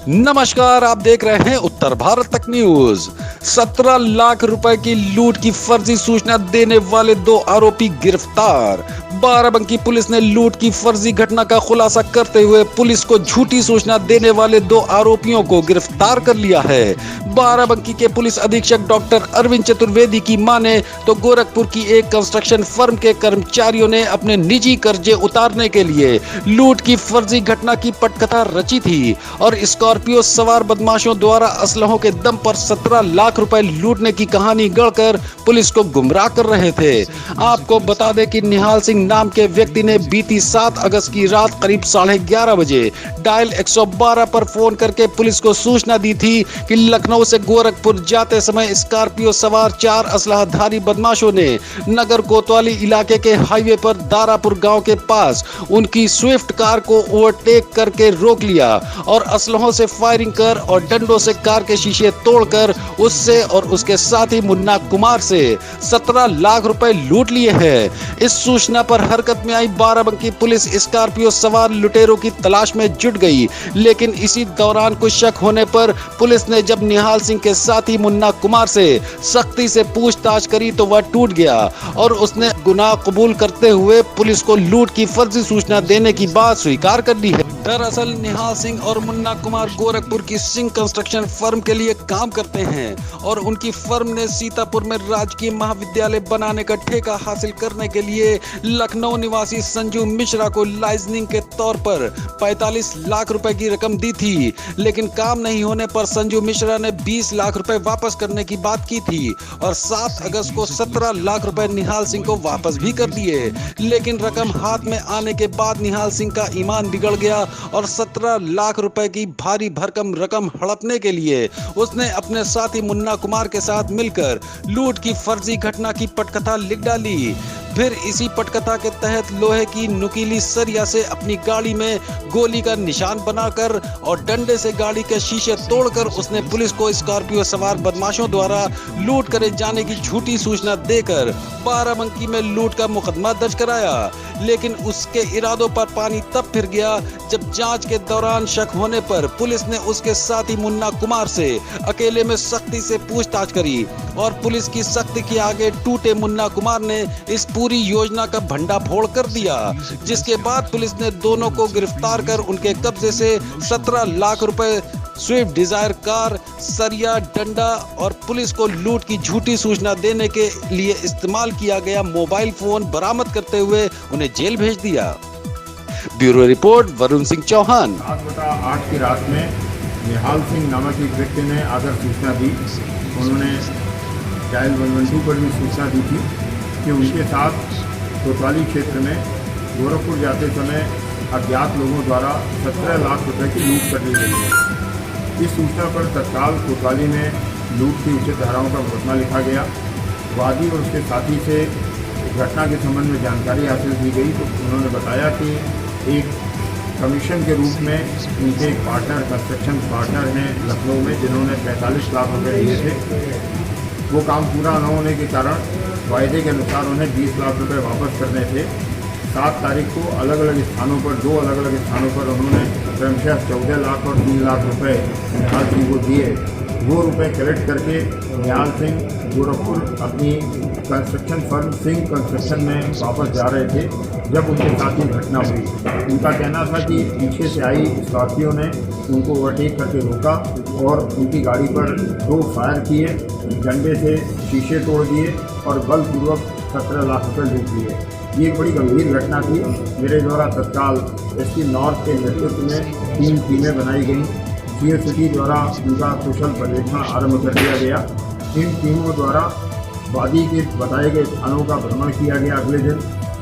नमस्कार, आप देख रहे हैं उत्तर भारत तक न्यूज। 17 लाख रुपए की लूट की फर्जी सूचना देने वाले 2 आरोपी गिरफ्तार। बाराबंकी पुलिस ने लूट की फर्जी घटना का खुलासा करते हुए पुलिस को झूठी सूचना देने वाले 2 आरोपियों को गिरफ्तार कर लिया है। बाराबंकी के पुलिस अधीक्षक डॉक्टर अरविंद चतुर्वेदी की माने तो गोरखपुर की एक कंस्ट्रक्शन फर्म के कर्मचारियों ने अपने निजी कर्जे उतारने के लिए लूट की फर्जी घटना की पटकथा रची थी और स्कॉर्पियो सवार बदमाशों द्वारा असलहों के दम पर 17 लाख रुपए लूटने की कहानी गढ़कर पुलिस को गुमराह कर रहे थे। आपको बता दें कि निहाल सिंह नाम के व्यक्ति ने बीती 7 अगस्त की रात करीब 11:30 बजे डायल 112 पर फोन करके पुलिस को सूचना दी थी कि लखनऊ से गोरखपुर जाते समय स्कॉर्पियो सवार 4 असलहाधारी बदमाशों ने नगर कोतवाली इलाके के हाईवे पर दारापुर गांव के पास उनकी स्विफ्ट कार को ओवरटेक करके रोक लिया और असलहों से फायरिंग कर और डंडों से कार के शीशे तोड़कर उससे और उसके साथी मुन्ना कुमार से 17 लाख रुपए लूट लिए हैं। इस सूचना पर हरकत में आई बाराबंकी पुलिस स्कॉर्पियो सवार लुटेरों की तलाश में जुट गई, लेकिन इसी दौरान कुछ शक होने पर पुलिस ने जब निहाल सिंह के साथी मुन्ना कुमार से सख्ती से पूछताछ करी तो वह टूट गया और उसने गुनाह कबूल करते हुए पुलिस को लूट की फर्जी सूचना देने की बात स्वीकार कर ली है। दरअसल निहाल सिंह और मुन्ना कुमार गोरखपुर की सिंह कंस्ट्रक्शन फर्म के लिए काम करते हैं और उनकी फर्म ने सीतापुर में राजकीय महाविद्यालय बनाने का ठेका हासिल करने के लिए लखनऊ निवासी संजू मिश्रा को लाइजनिंग के तौर पर 45 लाख रुपए की रकम दी थी, लेकिन काम नहीं होने पर संजू मिश्रा ने 20 लाख रुपए वापस करने की बात की थी और 7 अगस्त को 17 लाख रुपए निहाल सिंह को वापस भी कर दिए। लेकिन रकम हाथ में आने के बाद निहाल सिंह का ईमान बिगड़ गया और 17 लाख रुपए की भारी भरकम रकम हड़पने के लिए उसने अपने साथी मुन्ना कुमार के साथ मिलकर लूट की फर्जी घटना की पटकथा लिख डाली। फिर इसी पटकथा के तहत लोहे की नुकीली सरिया से अपनी गाड़ी में गोली का निशान बनाकर और डंडे से गाड़ी के शीशे तोड़कर उसने पुलिस को स्कॉर्पियो सवार बदमाशों द्वारा लूट करे जाने की झूठी सूचना देकर बाराबंकी में लूट का मुकदमा दर्ज कराया। लेकिन उसके इरादों पर पानी तब फिर गया जब जांच के दौरान शक होने पर पुलिस ने उसके साथी मुन्ना कुमार से अकेले में सख्ती से पूछताछ करी और पुलिस की सख्ती के आगे टूटे मुन्ना कुमार ने इस पूरी योजना का भंडाफोड़ कर दिया, जिसके बाद पुलिस ने दोनों को गिरफ्तार कर उनके कब्जे से 17 लाख रुपए, स्विफ्ट डिजायर कार, सरिया, डंडा और पुलिस को लूट की झूठी सूचना देने के लिए इस्तेमाल किया गया मोबाइल फोन बरामद करते हुए उन्हें जेल भेज दिया। Bureau report Varun Singh Chauhan. 7/8 की रात में निहाल सिंह नामक एक व्यक्ति ने आकर सूचना दी। उन्होंने डायल 112 पर भी सूचना दी थी कि उनके साथ कोतवाली क्षेत्र में गोरखपुर जाते समय अज्ञात लोगों द्वारा 17 लाख रुपए की लूट कर ली गई है। इस सूचना पर तत्काल कोतवाली में लूट की उचित धाराओं का मुकदमा लिखा गया। वादी और उसके साथी से घटना के संबंध में जानकारी हासिल की गई तो उन्होंने बताया कि एक कमीशन के रूप में उनके एक पार्टनर, कंस्ट्रक्शन पार्टनर हैं लखनऊ में, जिन्होंने 45 लाख रुपए लिए थे। वो काम पूरा न होने के कारण वायदे के अनुसार उन्हें 20 लाख रुपए वापस करने थे। 7 तारीख को अलग अलग स्थानों पर 2 अलग अलग स्थानों पर उन्होंने क्रमशः 14 लाख और 3 लाख रुपए निहाल सिंह को दिए। वो रुपए कलेक्ट करके निहाल सिंह गोरखपुर अपनी कंस्ट्रक्शन फर्म सिंह कंस्ट्रक्शन में वापस जा रहे थे जब उनके साथ ये घटना हुई। उनका कहना था कि पीछे से आई स्कॉर्पियो ने उनको ओवरटेक करके रोका और उनकी गाड़ी पर 2 फायर किए, डंडे से शीशे तोड़ दिए और बलपूर्वक 17 लाख रुपए लूट लिए। ये एक बड़ी गंभीर घटना थी। मेरे द्वारा तत्काल एसपी नॉर्थ के नेतृत्व में 3 टीमें बनाई गईं। सीओ सिटी द्वारा उनका कुशल पर्यवेक्षण आरंभ कर दिया गया। इन टीमों द्वारा वादी के बताए गए स्थानों का भ्रमण किया गया अगले दिन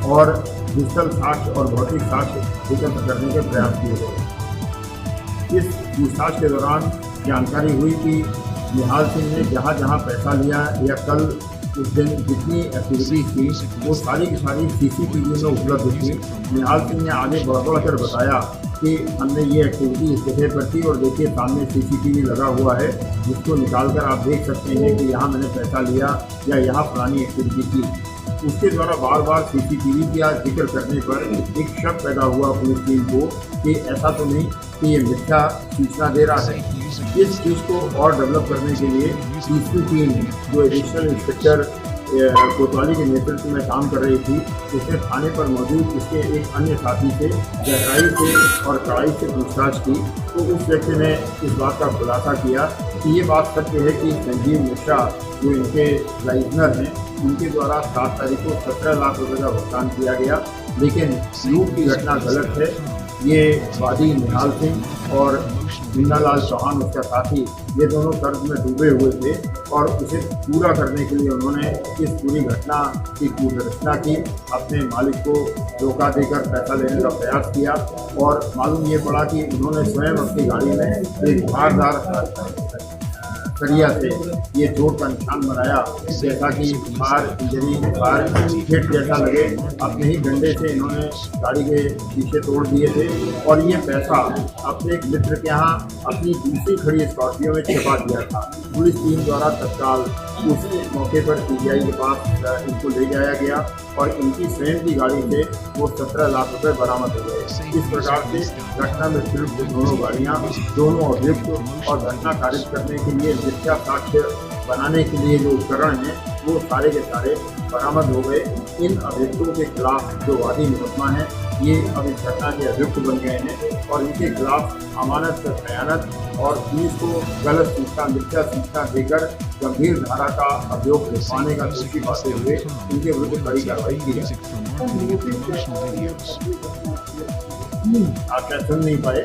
और डिजिटल साक्ष्य और भौतिक साक्ष्य एकत्र करने के प्रयास किए गए। इस पूछताछ के दौरान जानकारी हुई कि निहाल सिंह ने जहाँ जहाँ पैसा लिया या कल उस दिन जितनी एक्टिविटीज थी वो सारी की सारी CCTV में उपलब्ध थी। निहाल सिंह ने आगे बढ़ कर बताया कि हमने ये एक्टिविटी इस जगह पर थी और देखिए सामने CCTV लगा हुआ है, जिसको निकाल कर आप देख सकते हैं कि यहाँ मैंने पैसा लिया या यहाँ पुरानी एक्टिविटी थी। उसके द्वारा बार बार CCTV का जिक्र करने पर एक शक पैदा हुआ पुलिस टीम को कि ऐसा तो नहीं कि ये मिथ्या सूचना दे रहा है। इस चीज़ को और डेवलप करने के लिए तीसरी टीम जो एडिशनल इंस्पेक्टर कोतवाली के नेतृत्व में काम कर रही थी, उसने थाने पर मौजूद उसके एक अन्य साथी से गहराई से और कड़ाई से पूछताछ की, तो उस व्यक्ति ने इस बात का खुलासा किया कि ये बात सत्य है कि संजीव मिश्रा जो इनके लाइजनर हैं, उनके द्वारा 7 तारीख को 17 लाख रुपए का भुगतान किया गया, लेकिन लूट की घटना गलत है। ये वादी निहाल सिंह और मुन्नालाल चौहान उसका साथी, ये दोनों कर्ज में डूबे हुए थे और उसे पूरा करने के लिए उन्होंने इस पूरी घटना की कूटरचना की, अपने मालिक को धोखा देकर पैसा लेने का प्रयास किया और मालूम ये पड़ा कि उन्होंने स्वयं अपनी गाड़ी में एक धारदार सरिया से ये चोट का निशान बनाया, जैसा कि फायर हिट जैसा लगे। अपने ही डंडे से इन्होंने गाड़ी के शीशे तोड़ दिए थे और ये पैसा अपने एक मित्र के यहाँ अपनी दूसरी खड़ी स्कॉर्पियो में छिपा दिया था। पुलिस टीम द्वारा तत्काल उस मौके पर सीबीआई के पास इनको ले जाया गया और इनकी स्वयं की गाड़ी से वो 17 लाख रुपए बरामद हो गए। इस प्रकार से घटना में सिर्फ दोनों गाड़ियाँ, दोनों अभियुक्त और घटना कारित करने के लिए मिथ्या साक्ष्य बनाने के लिए जो उपकरण हैं, वो सारे के सारे बरामद हो गए। इन अभियुक्तों के खिलाफ जो वादी मुकदमा है, ये अब इस घटना के अभियुक्त बन गए हैं और इनके खिलाफ अमानत पर खयानत और पुलिस को गलत सूचना, मिथ्या सूचना देकर गंभीर धारा का अभियोग दिखाने का दोषी पाते हुए इनके विरुद्ध कड़ी कार्रवाई की है। आप क्या सुन नहीं पाए?